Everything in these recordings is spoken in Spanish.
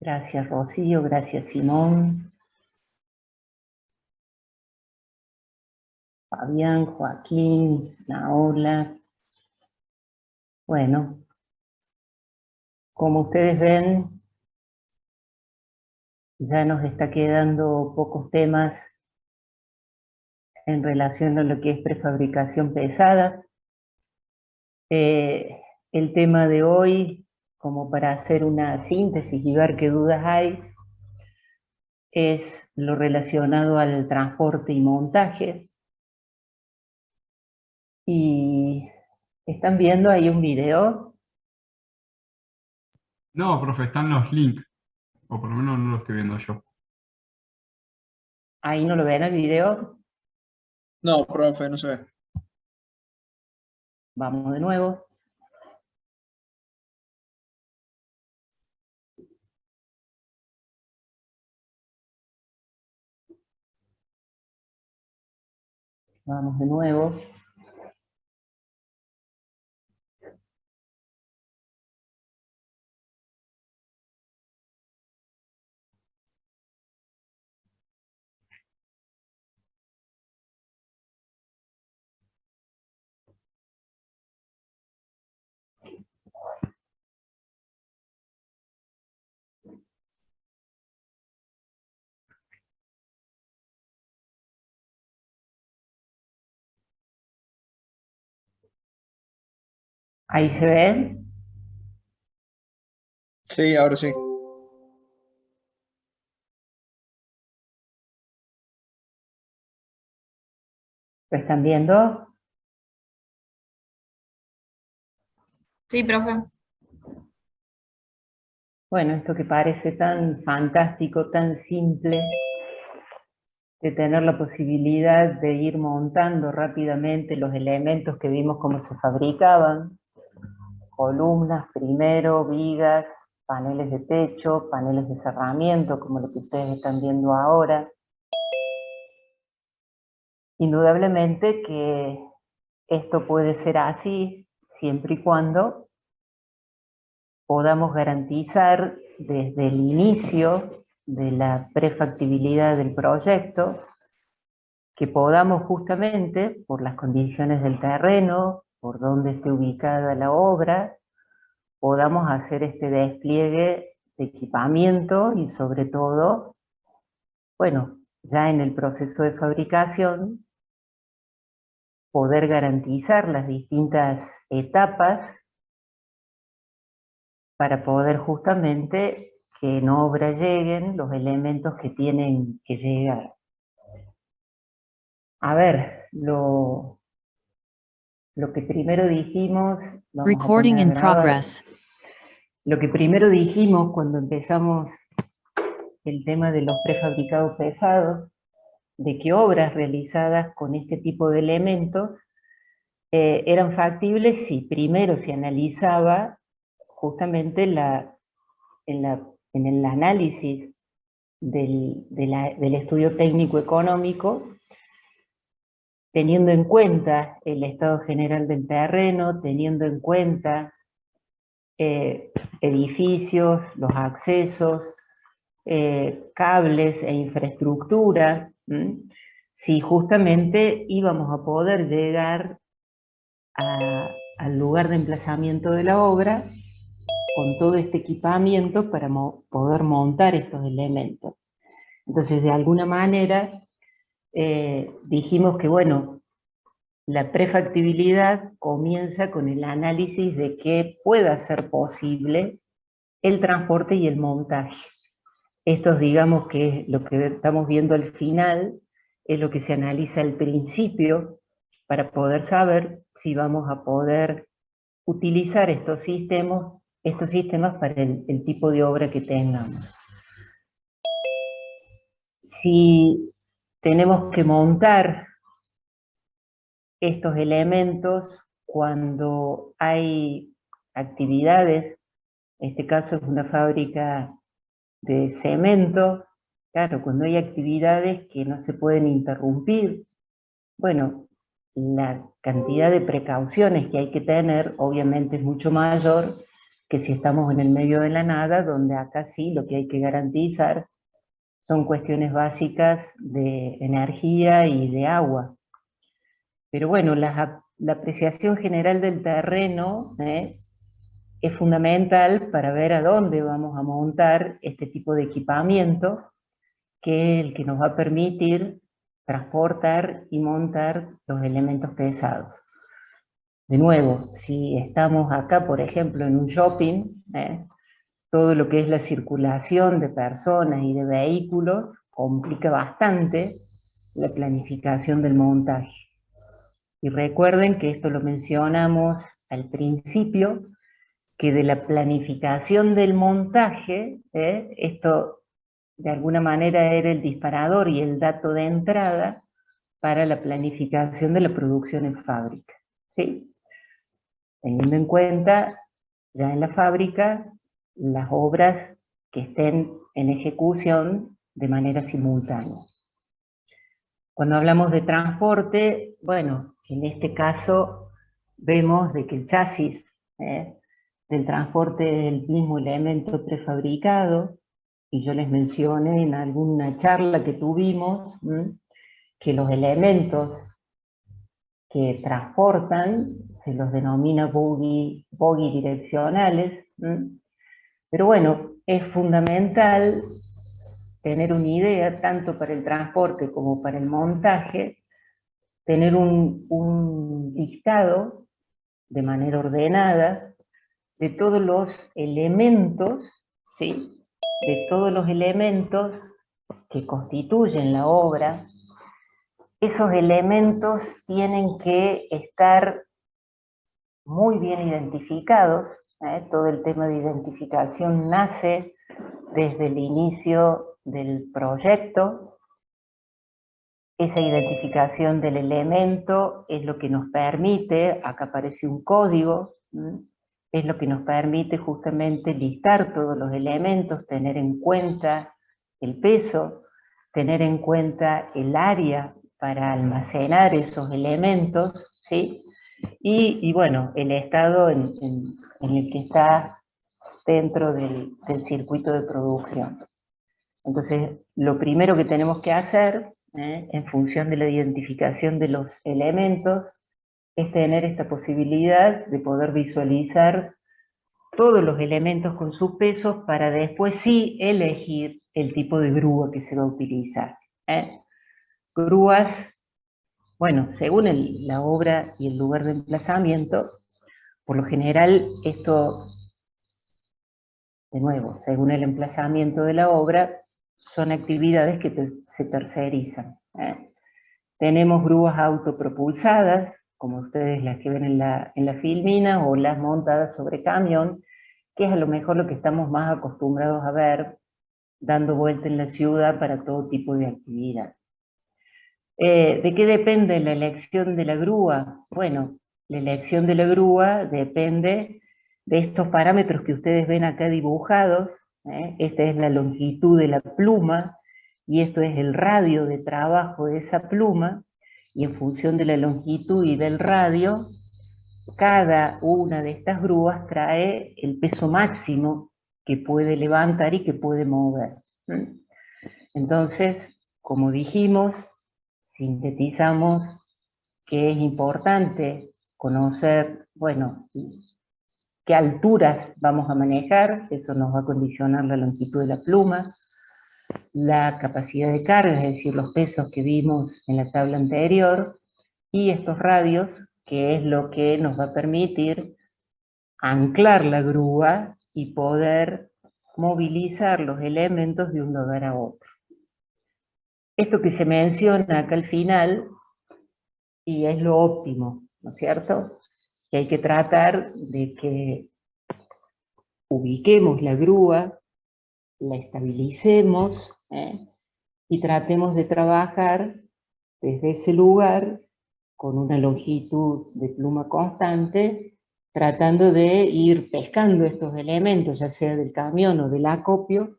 Gracias, Rocío. Gracias, Simón. Fabián, Joaquín, Naola. Bueno, como ustedes ven, ya nos está quedando pocos temas en relación a lo que es prefabricación pesada. El tema de hoy, como para hacer una síntesis y ver qué dudas hay, es lo relacionado al transporte y montaje. Y están viendo ahí un video. No, profe, están los links, o por lo menos no lo estoy viendo yo. Ahí no lo ven el video. No, profe, no se ve. Vamos de nuevo. Vamos de nuevo. Ahí se ven. Sí, ahora sí. ¿Lo están viendo? Sí, profe. Bueno, esto que parece tan fantástico, tan simple, de tener la posibilidad de ir montando rápidamente los elementos que vimos cómo se fabricaban, columnas primero, vigas, paneles de techo, paneles de cerramiento, como lo que ustedes están viendo ahora. Indudablemente que esto puede ser así siempre y cuando podamos garantizar desde el inicio de la prefactibilidad del proyecto que podamos justamente, por las condiciones del terreno, por donde esté ubicada la obra, podamos hacer este despliegue de equipamiento y sobre todo, bueno, ya en el proceso de fabricación, poder garantizar las distintas etapas para poder justamente que en obra lleguen los elementos que tienen que llegar. A ver, lo que primero dijimos, vamos a Recording poner a in grabar. progress. Lo que primero dijimos cuando empezamos el tema de los prefabricados pesados, de que obras realizadas con este tipo de elementos eran factibles si primero se analizaba justamente en el análisis del estudio técnico económico, teniendo en cuenta el estado general del terreno, teniendo en cuenta edificios, los accesos, cables e infraestructura, si justamente íbamos a poder llegar al lugar de emplazamiento de la obra con todo este equipamiento para poder montar estos elementos. Entonces, de alguna manera, dijimos que, bueno, la prefactibilidad comienza con el análisis de que pueda ser posible el transporte y el montaje. Esto, digamos, que es lo que estamos viendo al final, es lo que se analiza al principio para poder saber si vamos a poder utilizar estos sistemas para el tipo de obra que tengamos. Si tenemos que montar estos elementos cuando hay actividades, en este caso es una fábrica de cemento, claro, cuando hay actividades que no se pueden interrumpir, bueno, la cantidad de precauciones que hay que tener obviamente es mucho mayor que si estamos en el medio de la nada, donde acá sí lo que hay que garantizar son cuestiones básicas de energía y de agua. Pero bueno, la apreciación general del terreno es fundamental para ver a dónde vamos a montar este tipo de equipamiento, que es el que nos va a permitir transportar y montar los elementos pesados. De nuevo, si estamos acá, por ejemplo, en un shopping, todo lo que es la circulación de personas y de vehículos complica bastante la planificación del montaje. Y recuerden que esto lo mencionamos al principio, que de la planificación del montaje, esto de alguna manera era el disparador y el dato de entrada para la planificación de la producción en fábrica, ¿sí? Teniendo en cuenta ya en la fábrica las obras que estén en ejecución de manera simultánea. Cuando hablamos de transporte, bueno, en este caso vemos de que el chasis del transporte es el mismo elemento prefabricado, y yo les mencioné en alguna charla que tuvimos que los elementos que transportan se los denomina bogie direccionales, pero bueno, es fundamental tener una idea, tanto para el transporte como para el montaje, tener un listado de manera ordenada de todos los elementos, ¿sí? De todos los elementos que constituyen la obra. Esos elementos tienen que estar muy bien identificados, todo el tema de identificación nace desde el inicio del proyecto. Esa identificación del elemento es lo que nos permite, acá aparece un código, es lo que nos permite justamente listar todos los elementos, tener en cuenta el peso, tener en cuenta el área para almacenar esos elementos, ¿sí? Y bueno, el estado en el que está dentro del circuito de producción. Entonces, lo primero que tenemos que hacer, en función de la identificación de los elementos, es tener esta posibilidad de poder visualizar todos los elementos con sus pesos para después sí elegir el tipo de grúa que se va a utilizar. Grúas, bueno, según la obra y el lugar de emplazamiento, por lo general esto, de nuevo, según el emplazamiento de la obra, son actividades que se tercerizan. Tenemos grúas autopropulsadas, como ustedes las que ven en la filmina, o las montadas sobre camión, que es a lo mejor lo que estamos más acostumbrados a ver, dando vuelta en la ciudad para todo tipo de actividad. ¿De qué depende la elección de la grúa? Bueno, la elección de la grúa depende de estos parámetros que ustedes ven acá dibujados. Esta es la longitud de la pluma, y esto es el radio de trabajo de esa pluma, y en función de la longitud y del radio, cada una de estas grúas trae el peso máximo que puede levantar y que puede mover. Entonces, como dijimos, sintetizamos que es importante conocer, bueno, qué alturas vamos a manejar, eso nos va a condicionar la longitud de la pluma, la capacidad de carga, es decir, los pesos que vimos en la tabla anterior, y estos radios, que es lo que nos va a permitir anclar la grúa y poder movilizar los elementos de un lugar a otro. Esto que se menciona acá al final, y es lo óptimo, ¿no es cierto? Que hay que tratar de que ubiquemos la grúa, la estabilicemos, y tratemos de trabajar desde ese lugar con una longitud de pluma constante, tratando de ir pescando estos elementos, ya sea del camión o del acopio,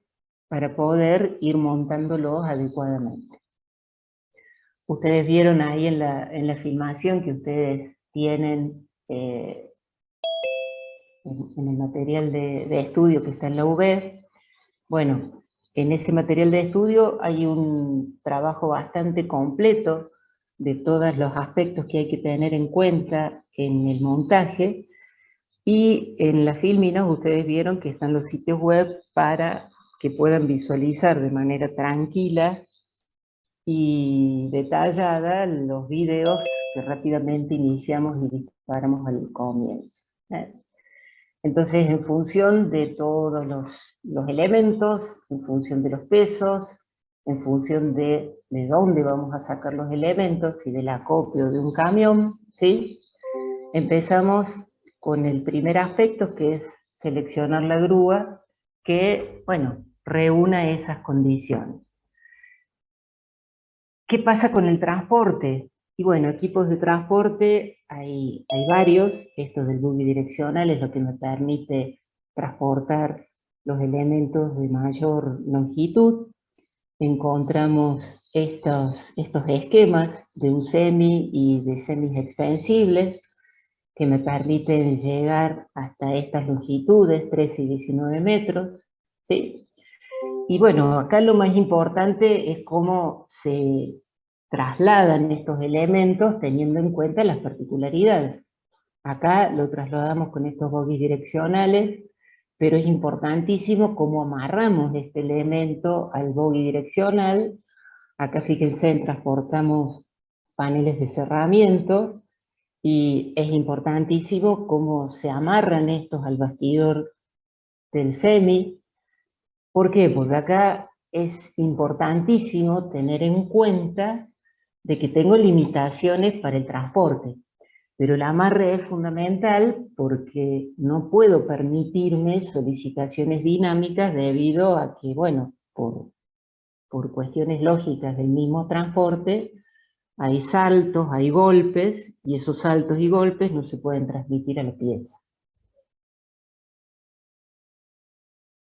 para poder ir montándolos adecuadamente. Ustedes vieron ahí en la filmación que ustedes tienen en el material de estudio que está en la UB. Bueno, en ese material de estudio hay un trabajo bastante completo de todos los aspectos que hay que tener en cuenta en el montaje, y en las Filminas ustedes vieron que están los sitios web para que puedan visualizar de manera tranquila y detallada los videos que rápidamente iniciamos y disparamos al comienzo. Entonces, en función de todos los elementos, en función de los pesos, en función de dónde vamos a sacar los elementos y del acopio de un camión, ¿sí? Empezamos con el primer aspecto, que es seleccionar la grúa que, bueno, reúna esas condiciones. ¿Qué pasa con el transporte? Y bueno, equipos de transporte hay varios. Esto del buggy direccional es lo que me permite transportar los elementos de mayor longitud. Encontramos estos esquemas de un semi y de semis extensibles que me permiten llegar hasta estas longitudes, 13 y 19 metros, ¿sí? Y bueno, acá lo más importante es cómo se trasladan estos elementos teniendo en cuenta las particularidades. Acá lo trasladamos con estos bogies direccionales, pero es importantísimo cómo amarramos este elemento al bogie direccional. Acá fíjense, transportamos paneles de cerramiento, y es importantísimo cómo se amarran estos al bastidor del semi. ¿Por qué? Porque acá es importantísimo tener en cuenta de que tengo limitaciones para el transporte, pero el amarre es fundamental porque no puedo permitirme solicitaciones dinámicas debido a que, bueno, por cuestiones lógicas del mismo transporte, hay saltos, hay golpes, y esos saltos y golpes no se pueden transmitir a la pieza.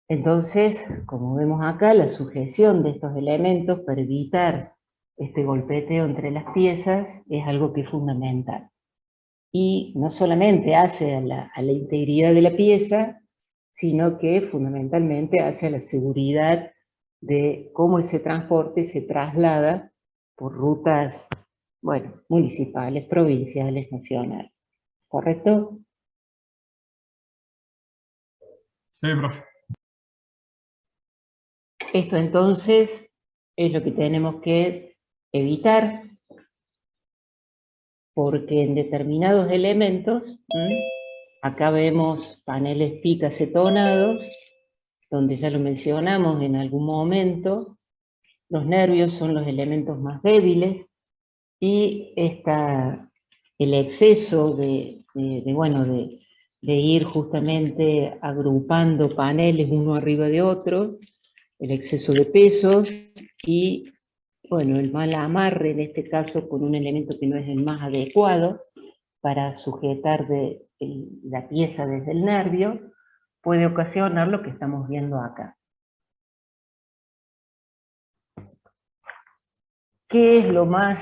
Entonces, como vemos acá, la sujeción de estos elementos para evitar este golpeteo entre las piezas es algo que es fundamental. Y no solamente hace a la integridad de la pieza, sino que fundamentalmente hace a la seguridad de cómo ese transporte se traslada por rutas, bueno, municipales, provinciales, nacionales. ¿Correcto? Sí, profe. Esto entonces es lo que tenemos que evitar, porque en determinados elementos, acá vemos paneles PIC acetonados, donde ya lo mencionamos en algún momento, los nervios son los elementos más débiles, y el exceso de ir justamente agrupando paneles uno arriba de otro, el exceso de pesos y, bueno, el mal amarre, en este caso con un elemento que no es el más adecuado para sujetar la pieza desde el nervio, puede ocasionar lo que estamos viendo acá. ¿Qué es lo más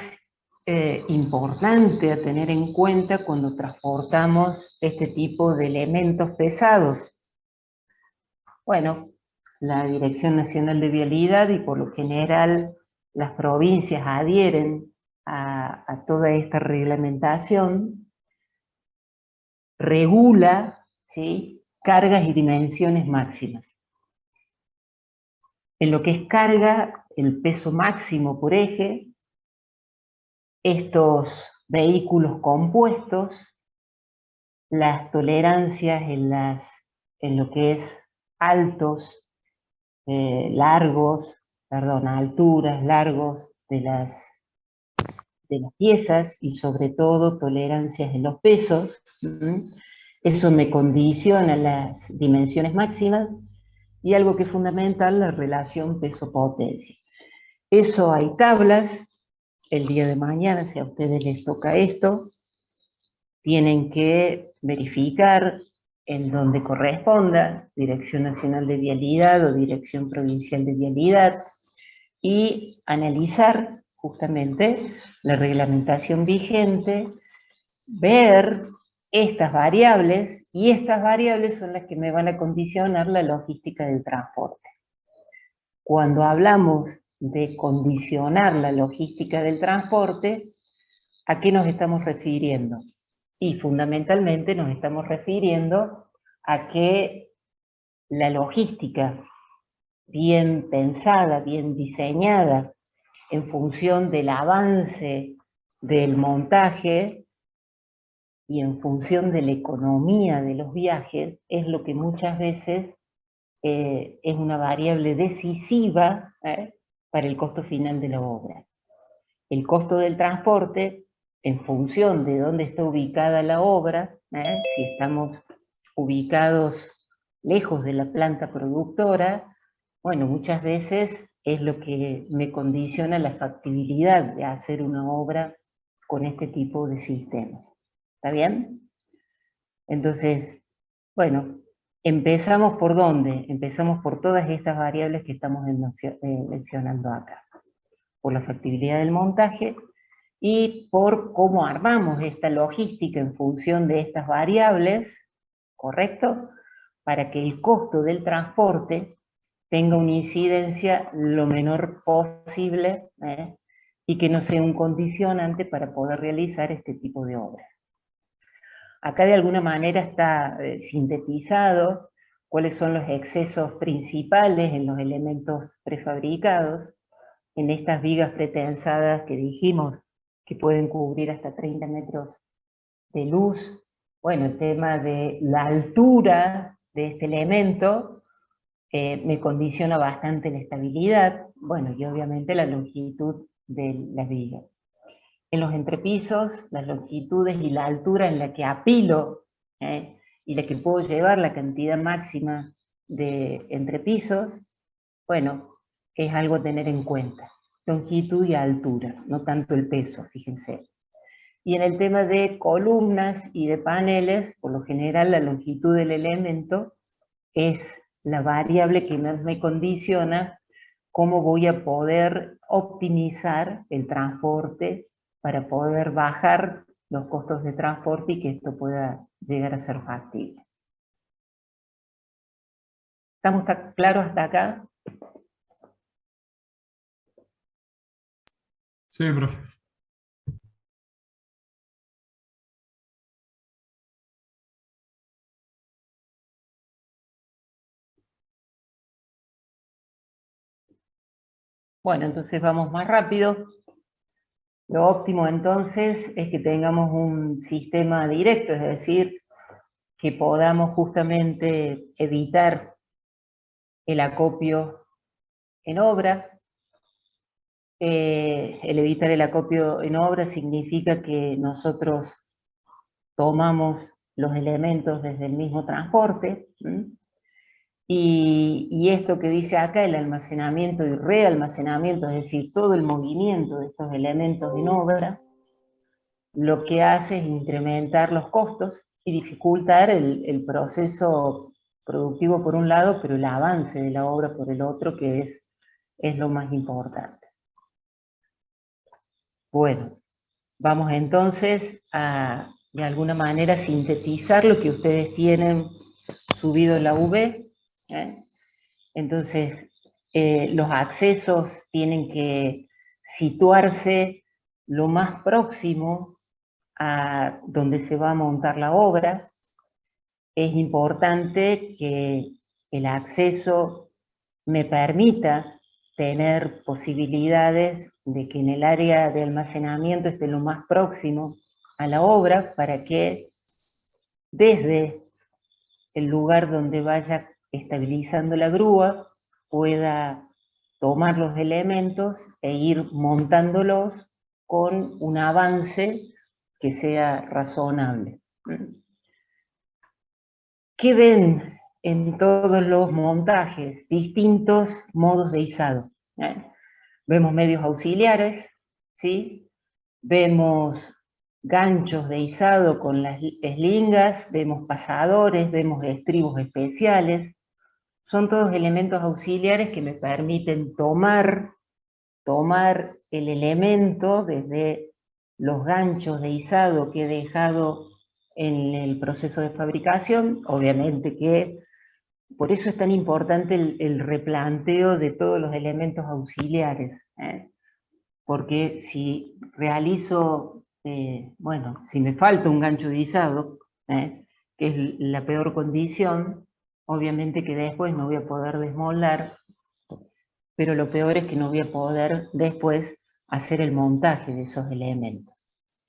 importante a tener en cuenta cuando transportamos este tipo de elementos pesados? Bueno, la Dirección Nacional de Vialidad y por lo general las provincias adhieren a toda esta reglamentación, regula, ¿sí?, cargas y dimensiones máximas. En lo que es carga, el peso máximo por eje, estos vehículos compuestos, las tolerancias en lo que es altos, alturas, largos de las piezas, y sobre todo tolerancias en los pesos. Eso me condiciona las dimensiones máximas, y algo que es fundamental, la relación peso-potencia. Eso hay tablas. El día de mañana, si a ustedes les toca esto, tienen que verificar en donde corresponda, Dirección Nacional de Vialidad o Dirección Provincial de Vialidad, y analizar justamente la reglamentación vigente, ver estas variables Y estas variables son las que me van a condicionar la logística del transporte. Cuando hablamos de condicionar la logística del transporte, ¿a qué nos estamos refiriendo? Y fundamentalmente nos estamos refiriendo a que la logística bien pensada, bien diseñada, en función del avance del montaje y en función de la economía de los viajes, es lo que muchas veces es una variable decisiva para el costo final de la obra. El costo del transporte, en función de dónde está ubicada la obra, si estamos ubicados lejos de la planta productora, bueno, muchas veces es lo que me condiciona la factibilidad de hacer una obra con este tipo de sistemas. ¿Está bien? Entonces, bueno, empezamos por ¿dónde? Empezamos por todas estas variables que estamos mencionando acá. Por la factibilidad del montaje y por cómo armamos esta logística en función de estas variables, ¿correcto? Para que el costo del transporte tenga una incidencia lo menor posible y que no sea un condicionante para poder realizar este tipo de obras. Acá de alguna manera está sintetizado cuáles son los excesos principales en los elementos prefabricados, en estas vigas pretensadas que dijimos que pueden cubrir hasta 30 metros de luz. Bueno, el tema de la altura de este elemento me condiciona bastante la estabilidad, bueno, y obviamente la longitud de las vigas. En los entrepisos, las longitudes y la altura en la que apilo y la que puedo llevar la cantidad máxima de entrepisos, bueno, es algo a tener en cuenta. Longitud y altura, no tanto el peso, fíjense. Y en el tema de columnas y de paneles, por lo general la longitud del elemento es la variable que más me condiciona cómo voy a poder optimizar el transporte para poder bajar los costos de transporte y que esto pueda llegar a ser factible. ¿Estamos claros hasta acá? Sí, profe. Bueno, entonces vamos más rápido. Lo óptimo entonces es que tengamos un sistema directo, es decir, que podamos justamente evitar el acopio en obra. El evitar el acopio en obra significa que nosotros tomamos los elementos desde el mismo transporte, y esto que dice acá, el almacenamiento y realmacenamiento, es decir, todo el movimiento de estos elementos en obra, lo que hace es incrementar los costos y dificultar el proceso productivo por un lado, pero el avance de la obra por el otro, que es lo más importante. Bueno, vamos entonces a, de alguna manera, sintetizar lo que ustedes tienen subido en la V. Entonces, los accesos tienen que situarse lo más próximo a donde se va a montar la obra. Es importante que el acceso me permita tener posibilidades de que en el área de almacenamiento esté lo más próximo a la obra para que desde el lugar donde vaya estabilizando la grúa pueda tomar los elementos e ir montándolos con un avance que sea razonable. ¿Qué ven en todos los montajes? Distintos modos de izado. Vemos medios auxiliares, ¿sí? Vemos ganchos de izado con las eslingas, vemos pasadores, vemos estribos especiales. Son todos elementos auxiliares que me permiten tomar el elemento desde los ganchos de izado que he dejado en el proceso de fabricación. Obviamente que por eso es tan importante el replanteo de todos los elementos auxiliares, porque si realizo, bueno, si me falta un gancho guisado, que es la peor condición, obviamente que después no voy a poder desmoldar, pero lo peor es que no voy a poder después hacer el montaje de esos elementos,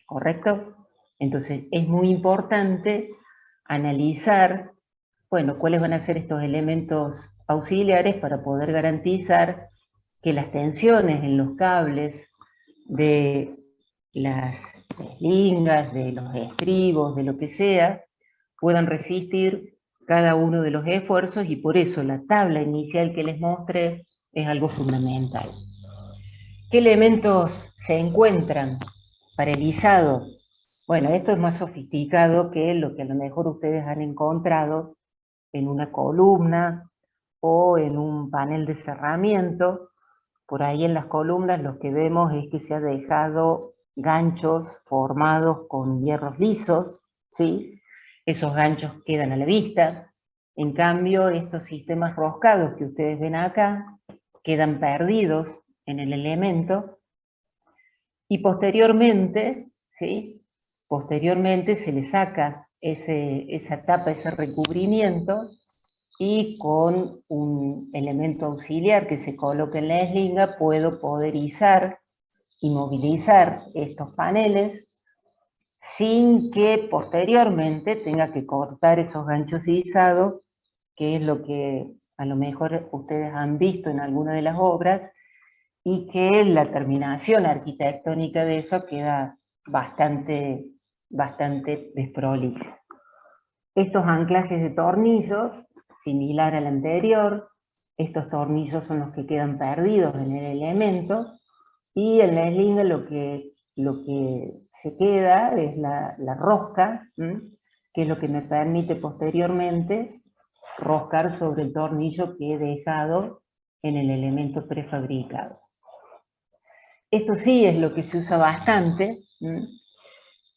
¿correcto? Entonces es muy importante analizar, bueno, cuáles van a ser estos elementos auxiliares para poder garantizar que las tensiones en los cables de las lingas, de los estribos, de lo que sea, puedan resistir cada uno de los esfuerzos, y por eso la tabla inicial que les mostré es algo fundamental. ¿Qué elementos se encuentran para el izado? Bueno, esto es más sofisticado que lo que a lo mejor ustedes han encontrado en una columna o en un panel de cerramiento. Por ahí en las columnas lo que vemos es que se ha dejado ganchos formados con hierros lisos, ¿sí? Esos ganchos quedan a la vista. En cambio, estos sistemas roscados que ustedes ven acá quedan perdidos en el elemento, y posteriormente, ¿sí? Posteriormente se le saca esa tapa, ese recubrimiento, y con un elemento auxiliar que se coloca en la eslinga puedo poder izar y movilizar estos paneles sin que posteriormente tenga que cortar esos ganchos izados, que es lo que a lo mejor ustedes han visto en alguna de las obras, y que la terminación arquitectónica de eso queda bastante desprolija. Estos anclajes de tornillos, similar al anterior, estos tornillos son los que quedan perdidos en el elemento, y en la eslinga lo que se queda es la rosca, que es lo que me permite posteriormente roscar sobre el tornillo que he dejado en el elemento prefabricado. Esto sí es lo que se usa bastante,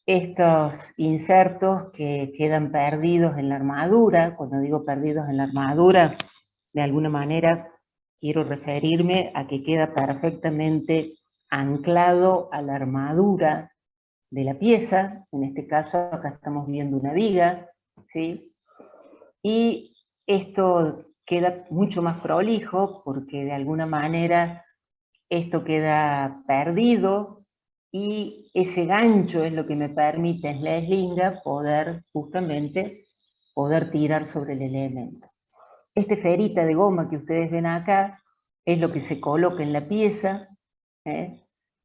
estos insertos que quedan perdidos en la armadura. Cuando digo perdidos en la armadura, de alguna manera quiero referirme a que queda perfectamente anclado a la armadura de la pieza. En este caso acá estamos viendo una viga, ¿sí? Y esto queda mucho más prolijo porque de alguna manera esto queda perdido, y ese gancho es lo que me permite en la eslinga poder justamente tirar sobre el elemento. Este ferita de goma que ustedes ven acá es lo que se coloca en la pieza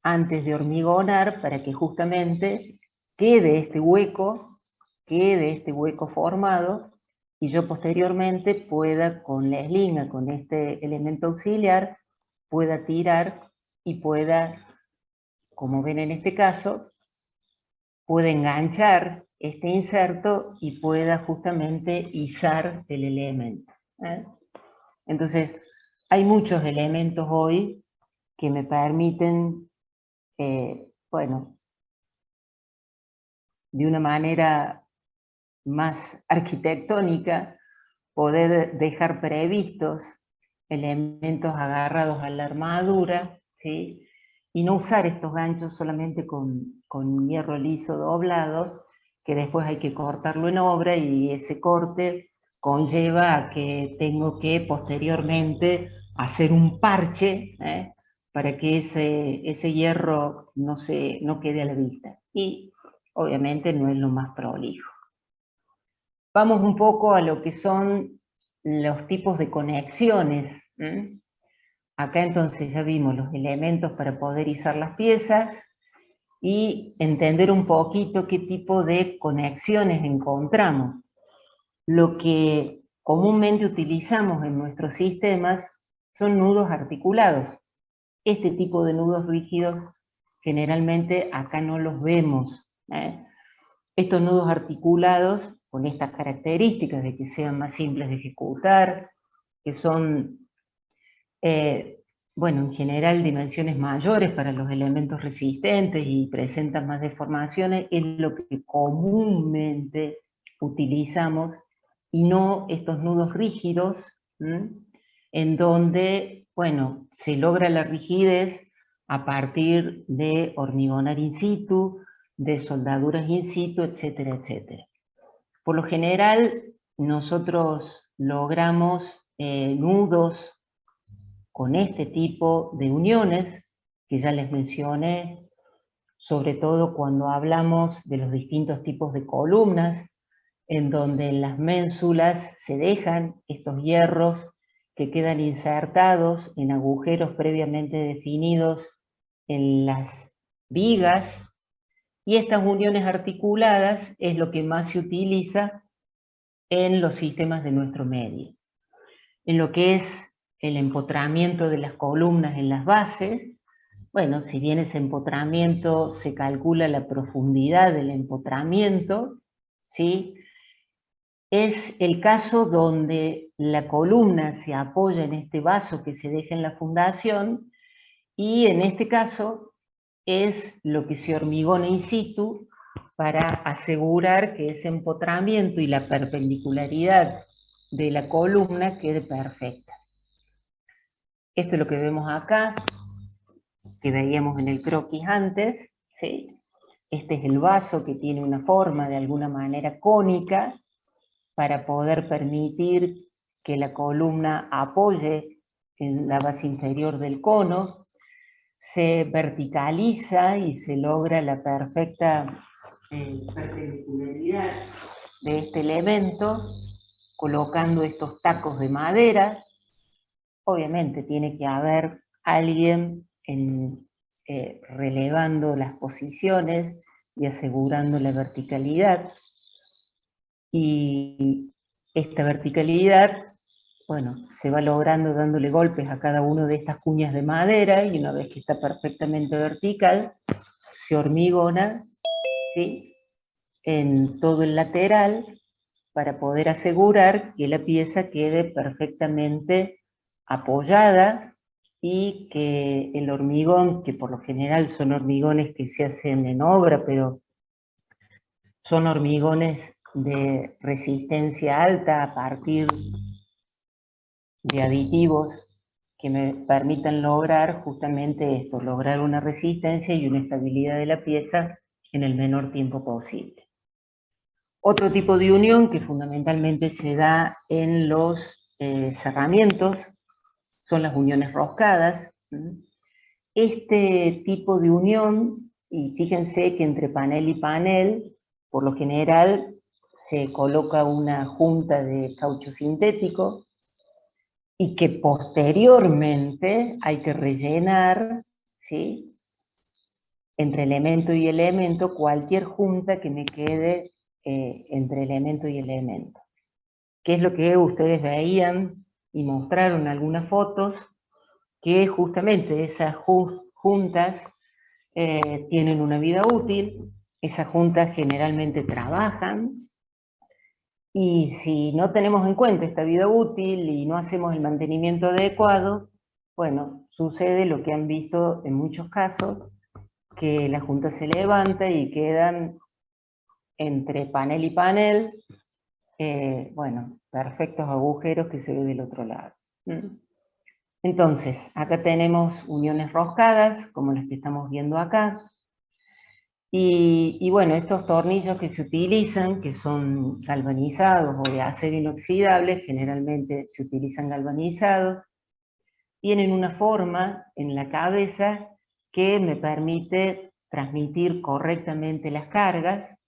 antes de hormigonar, para que justamente quede este hueco formado, y yo posteriormente pueda, con la eslinga, con este elemento auxiliar, pueda tirar y pueda, como ven en este caso, pueda enganchar este inserto y pueda justamente izar el elemento. Entonces, hay muchos elementos hoy que me permiten, bueno, de una manera más arquitectónica, poder dejar previstos elementos agarrados a la armadura, ¿sí? Y no usar estos ganchos solamente con hierro liso doblado, que después hay que cortarlo en obra, y ese corte conlleva a que tengo que posteriormente hacer un parche, para que ese hierro no quede a la vista. Y obviamente no es lo más prolijo. Vamos un poco a lo que son los tipos de conexiones. Acá entonces ya vimos los elementos para poder izar las piezas, y entender un poquito qué tipo de conexiones encontramos. Lo que comúnmente utilizamos en nuestros sistemas son nudos articulados. Este tipo de nudos rígidos generalmente acá no los vemos. Estos nudos articulados, con estas características de que sean más simples de ejecutar, que son bueno, en general dimensiones mayores para los elementos resistentes y presentan más deformaciones, es lo que comúnmente utilizamos, y no estos nudos rígidos, en donde, bueno, se logra la rigidez a partir de hormigonar in situ, de soldaduras in situ, etcétera, etcétera. Por lo general, nosotros logramos nudos con este tipo de uniones, que ya les mencioné, sobre todo cuando hablamos de los distintos tipos de columnas, en donde en las ménsulas se dejan estos hierros que quedan insertados en agujeros previamente definidos en las vigas, y estas uniones articuladas es lo que más se utiliza en los sistemas de nuestro medio. En lo que es el empotramiento de las columnas en las bases, bueno, si bien ese empotramiento se calcula la profundidad del empotramiento, ¿sí? Es el caso donde la columna se apoya en este vaso que se deja en la fundación, y en este caso es lo que se hormigona in situ para asegurar que ese empotramiento y la perpendicularidad de la columna quede perfecta. Esto es lo que vemos acá, que veíamos en el croquis antes, ¿sí? Este es el vaso que tiene una forma de alguna manera cónica para poder permitir que la columna apoye en la base inferior del cono, se verticaliza y se logra la perfecta perpendicularidad de este elemento, colocando estos tacos de madera. Obviamente tiene que haber alguien relevando las posiciones y asegurando la verticalidad. Y esta verticalidad, bueno, se va logrando dándole golpes a cada una de estas cuñas de madera, y una vez que está perfectamente vertical, se hormigona, ¿sí?, en todo el lateral, para poder asegurar que la pieza quede perfectamente apoyada, y que el hormigón, que por lo general son hormigones que se hacen en obra, pero son hormigones de resistencia alta a partir de aditivos que me permitan lograr justamente esto, lograr una resistencia y una estabilidad de la pieza en el menor tiempo posible. Otro tipo de unión que fundamentalmente se da en los cerramientos son las uniones roscadas. Este tipo de unión, y fíjense que entre panel y panel, por lo general se coloca una junta de caucho sintético, y que posteriormente hay que rellenar, ¿sí?, entre elemento y elemento, cualquier junta que me quede entre elemento y elemento. Que es lo que ustedes veían y mostraron algunas fotos, que justamente esas juntas tienen una vida útil, esas juntas generalmente trabajan, y si no tenemos en cuenta esta vida útil y no hacemos el mantenimiento adecuado, bueno, sucede lo que han visto en muchos casos, que la junta se levanta y quedan entre panel y panel, bueno, perfectos agujeros que se ven del otro lado. Entonces, acá tenemos uniones roscadas, como las que estamos viendo acá. Y bueno, estos tornillos que se utilizan, que son galvanizados o de acero inoxidable, generalmente se utilizan galvanizados, tienen una forma en la cabeza que me permite transmitir correctamente las cargas,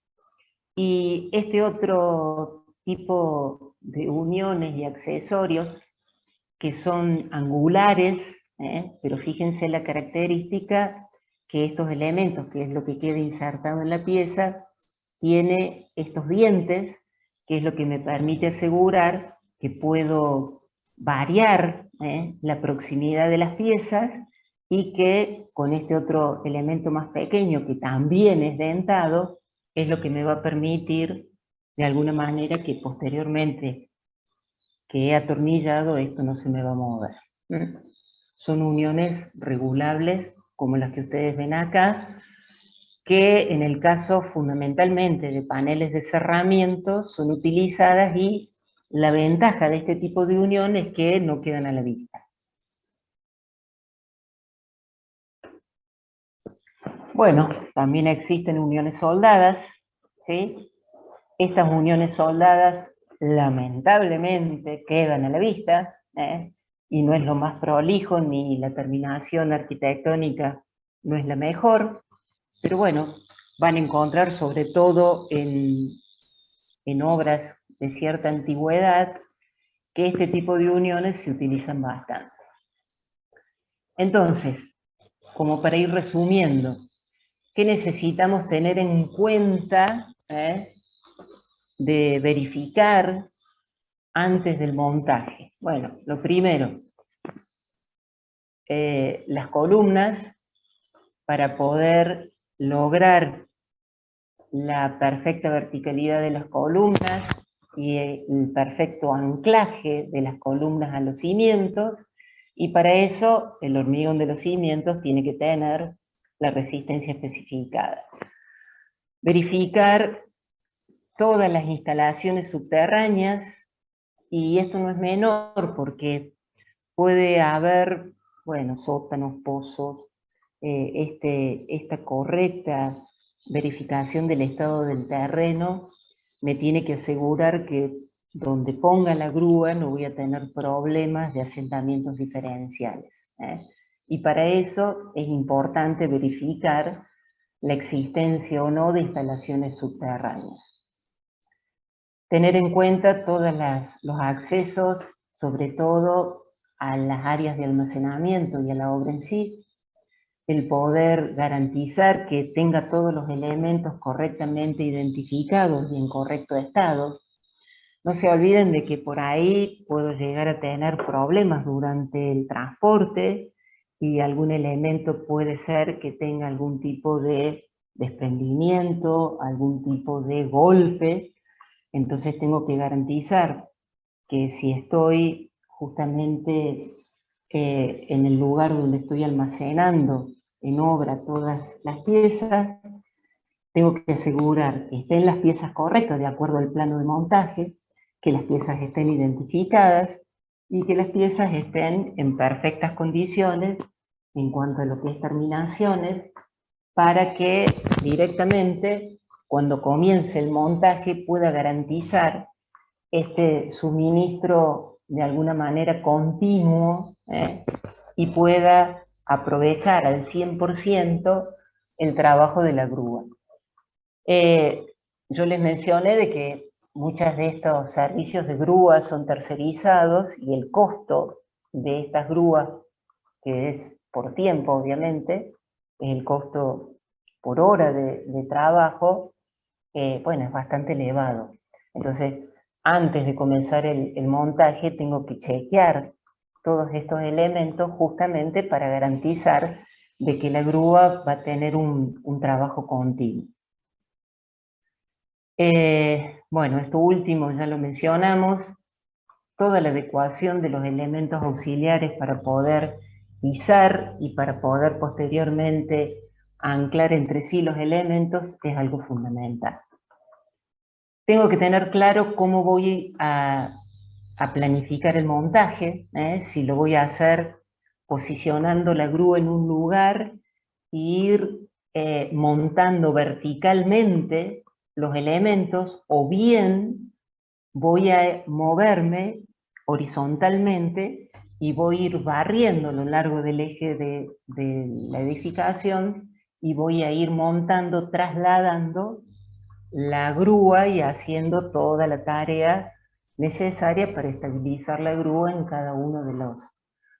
y este otro tipo de uniones y accesorios que son angulares, pero fíjense la característica que estos elementos, que es lo que queda insertado en la pieza, tiene estos dientes, que es lo que me permite asegurar que puedo variar la proximidad de las piezas, y que con este otro elemento más pequeño, que también es dentado, es lo que me va a permitir de alguna manera que posteriormente que he atornillado esto no se me va a mover. son uniones regulables, como las que ustedes ven acá, que en el caso fundamentalmente de paneles de cerramiento son utilizadas, y la ventaja de este tipo de unión es que no quedan a la vista. Bueno, también existen uniones soldadas, ¿sí? Estas uniones soldadas lamentablemente quedan a la vista, y no es lo más prolijo, ni la terminación arquitectónica no es la mejor, pero bueno, van a encontrar sobre todo en obras de cierta antigüedad que este tipo de uniones se utilizan bastante. Entonces, como para ir resumiendo, ¿qué necesitamos tener en cuenta de verificar antes del montaje? Bueno, lo primero, las columnas, para poder lograr la perfecta verticalidad de las columnas y el perfecto anclaje de las columnas a los cimientos, y para eso el hormigón de los cimientos tiene que tener la resistencia especificada. Verificar todas las instalaciones subterráneas, y esto no es menor porque puede haber, bueno, sótanos, pozos, esta correcta verificación del estado del terreno me tiene que asegurar que donde ponga la grúa no voy a tener problemas de asentamientos diferenciales. Y para eso es importante verificar la existencia o no de instalaciones subterráneas. Tener en cuenta todos los accesos, sobre todo a las áreas de almacenamiento y a la obra en sí, el poder garantizar que tenga todos los elementos correctamente identificados y en correcto estado. No se olviden de que por ahí puedo llegar a tener problemas durante el transporte, y algún elemento puede ser que tenga algún tipo de desprendimiento, algún tipo de golpe. Entonces tengo que garantizar que si estoy justamente en el lugar donde estoy almacenando en obra todas las piezas, tengo que asegurar que estén las piezas correctas de acuerdo al plano de montaje, que las piezas estén identificadas y que las piezas estén en perfectas condiciones en cuanto a lo que es terminaciones, para que directamente cuando comience el montaje pueda garantizar este suministro de alguna manera continuo, y pueda aprovechar al 100% el trabajo de la grúa. Yo les mencioné de que muchos de estos servicios de grúa son tercerizados, y el costo de estas grúas, que es por tiempo obviamente, el costo por hora de trabajo, bueno, es bastante elevado. Entonces, antes de comenzar el montaje, tengo que chequear todos estos elementos justamente para garantizar de que la grúa va a tener un trabajo continuo. Bueno, esto último ya lo mencionamos, toda la adecuación de los elementos auxiliares para poder izar y para poder posteriormente anclar entre sí los elementos es algo fundamental. Tengo que tener claro cómo voy a planificar el montaje, si lo voy a hacer posicionando la grúa en un lugar e ir montando verticalmente los elementos, o bien voy a moverme horizontalmente y voy a ir barriendo a lo largo del eje de la edificación, y voy a ir montando, trasladando la grúa y haciendo toda la tarea necesaria para estabilizar la grúa en cada uno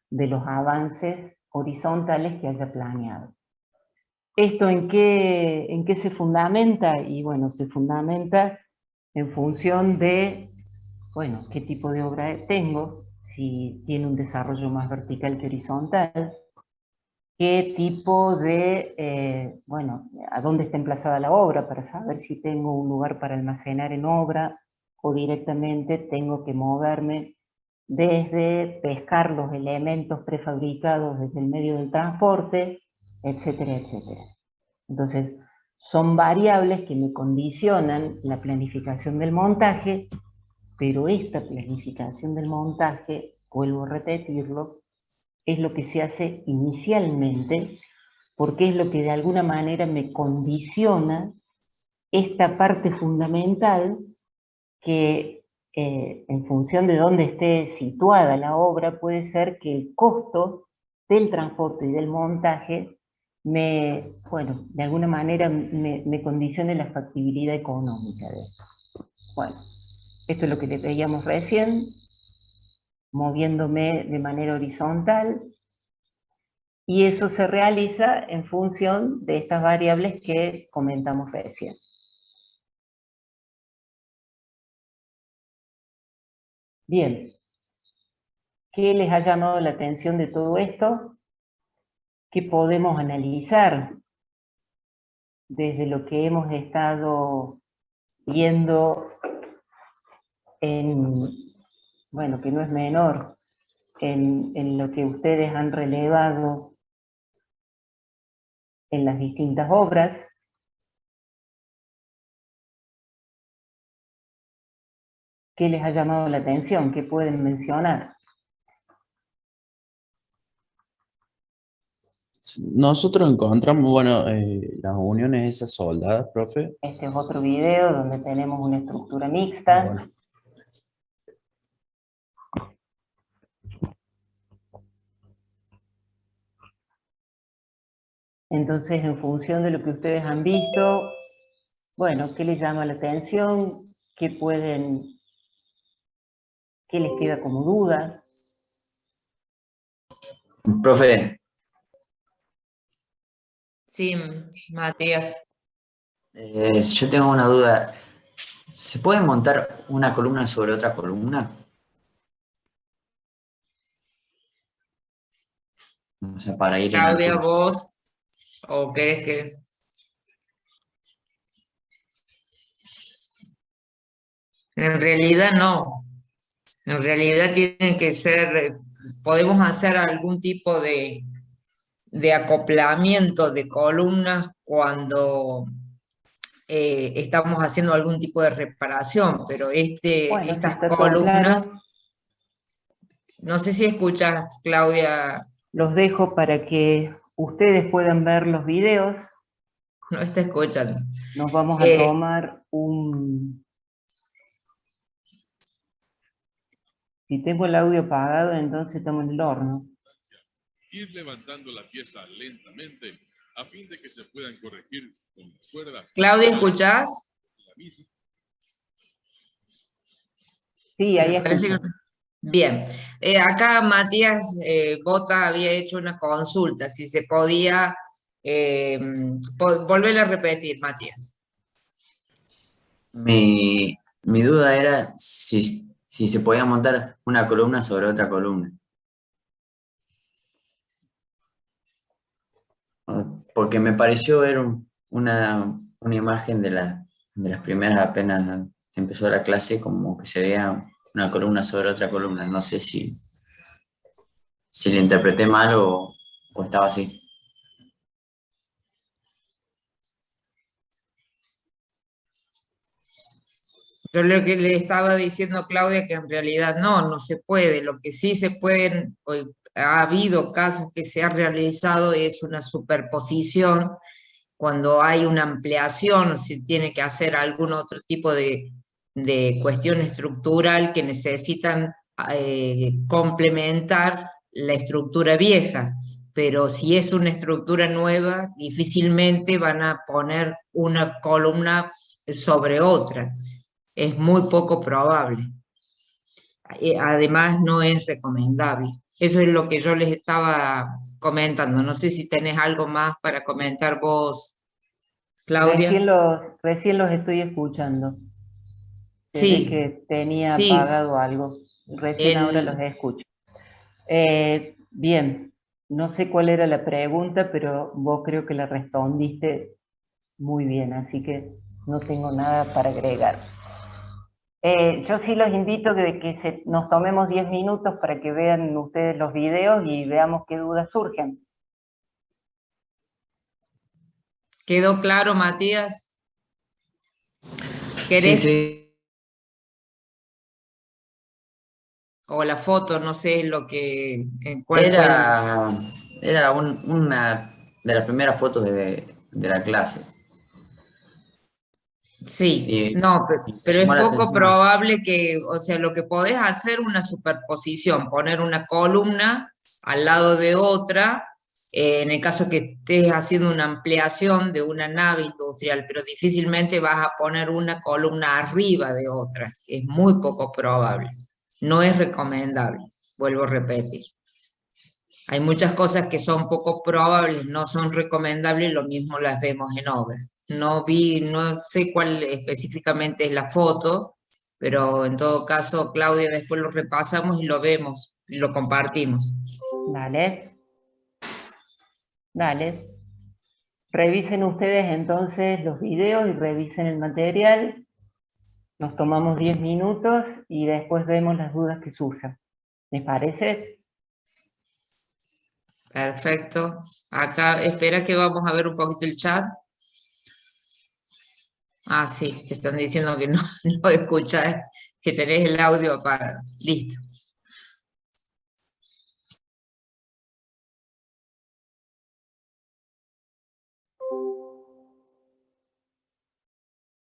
de los avances horizontales que haya planeado. ¿Esto en qué se fundamenta? Y bueno, se fundamenta en función de, bueno, qué tipo de obra tengo, si tiene un desarrollo más vertical que horizontal, qué tipo de, bueno, a dónde está emplazada la obra, para saber si tengo un lugar para almacenar en obra o directamente tengo que moverme desde pescar los elementos prefabricados desde el medio del transporte, etcétera, etcétera. Entonces, son variables que me condicionan la planificación del montaje, pero esta planificación del montaje, vuelvo a repetirlo, es lo que se hace inicialmente, porque es lo que de alguna manera me condiciona esta parte fundamental que en función de dónde esté situada la obra, puede ser que el costo del transporte y del montaje bueno, de alguna manera me condicione la factibilidad económica de esto. Bueno, esto es lo que le veíamos recién, moviéndome de manera horizontal, y eso se realiza en función de estas variables que comentamos recién. Bien, ¿qué les ha llamado la atención de todo esto? ¿Qué podemos analizar desde lo que hemos estado viendo bueno, que no es menor, en lo que ustedes han relevado en las distintas obras? ¿Qué les ha llamado la atención? ¿Qué pueden mencionar? Nosotros encontramos, bueno, las uniones esas soldadas, profe. Este es otro video donde tenemos una estructura Ah, mixta. bueno. Entonces, en función de lo que ustedes han visto, bueno, ¿qué les llama la atención? ¿Qué les queda como duda? Profe, Sí, Matías. yo tengo una duda. ¿Se puede montar una columna sobre otra columna? O sea, para ir en Claudia, altura. vos, ¿o querés que...? En realidad no. En realidad tienen que ser, podemos hacer algún tipo de acoplamiento de columnas cuando estamos haciendo algún tipo de reparación, pero Bueno, si estas está todo columnas, claro, no sé si escuchas, Claudia, los dejo para que ustedes puedan ver los videos. no está escuchando. Nos vamos a Eh, tomar Si tengo el audio apagado, entonces estamos en el horno. Ir levantando la pieza lentamente a fin de que se puedan corregir con las cuerdas. Claudia, ¿escuchás? La misma. Sí, ahí Me parece escucho. que... Bien, acá Matías Bota había hecho una consulta, si se podía volver a repetir, Matías. Mi duda era si se podía montar una columna sobre otra columna. Porque me pareció ver una imagen de las primeras apenas empezó la clase, como que se veía una columna sobre otra columna. No sé si lo interpreté mal o estaba así. Yo lo que le estaba diciendo a Claudia que en realidad no se puede. Lo que sí se pueden, ha habido casos que se ha realizado es una superposición cuando hay una ampliación, si tiene que hacer algún otro tipo de cuestión estructural que necesitan complementar la estructura vieja. Pero si es una estructura nueva, difícilmente van a poner una columna sobre otra. Es muy poco probable. Además, no es recomendable. Eso es lo que yo les estaba comentando. No sé si tenés algo más para comentar vos, Claudia. Recién los estoy escuchando. Se ve Sí, que tenía sí. apagado algo. Recién ahora los El, escucho. Bien, no sé cuál era la pregunta, pero vos creo que la respondiste muy bien, así que no tengo nada para agregar. Yo sí los invito de que nos tomemos 10 minutos para que vean ustedes los videos y veamos qué dudas surgen. ¿Quedó claro, Matías? Sí, ¿Querés? sí. O la foto, no sé lo que... ¿cuál fue? Era una de las primeras fotos de la clase. Sí, Y no, me pero es llamó la poco atención. probable que, o sea, lo que podés hacer una superposición, poner una columna al lado de otra, en el caso que estés haciendo una ampliación de una nave industrial, pero difícilmente vas a poner una columna arriba de otra, es muy poco probable, no es recomendable, vuelvo a repetir. Hay muchas cosas que son poco probables, no son recomendables, lo mismo las vemos en obra. No sé cuál específicamente es la foto, pero en todo caso, Claudia, después lo repasamos y lo vemos, y lo compartimos. Dale. Dale. Revisen ustedes entonces los videos y revisen el material. Nos tomamos 10 minutos y después vemos las dudas que surjan. ¿Les parece? Perfecto. Acá, espera que vamos a ver un poquito el chat. Ah, sí, te están diciendo que no escuchas, que tenés el audio apagado. Listo.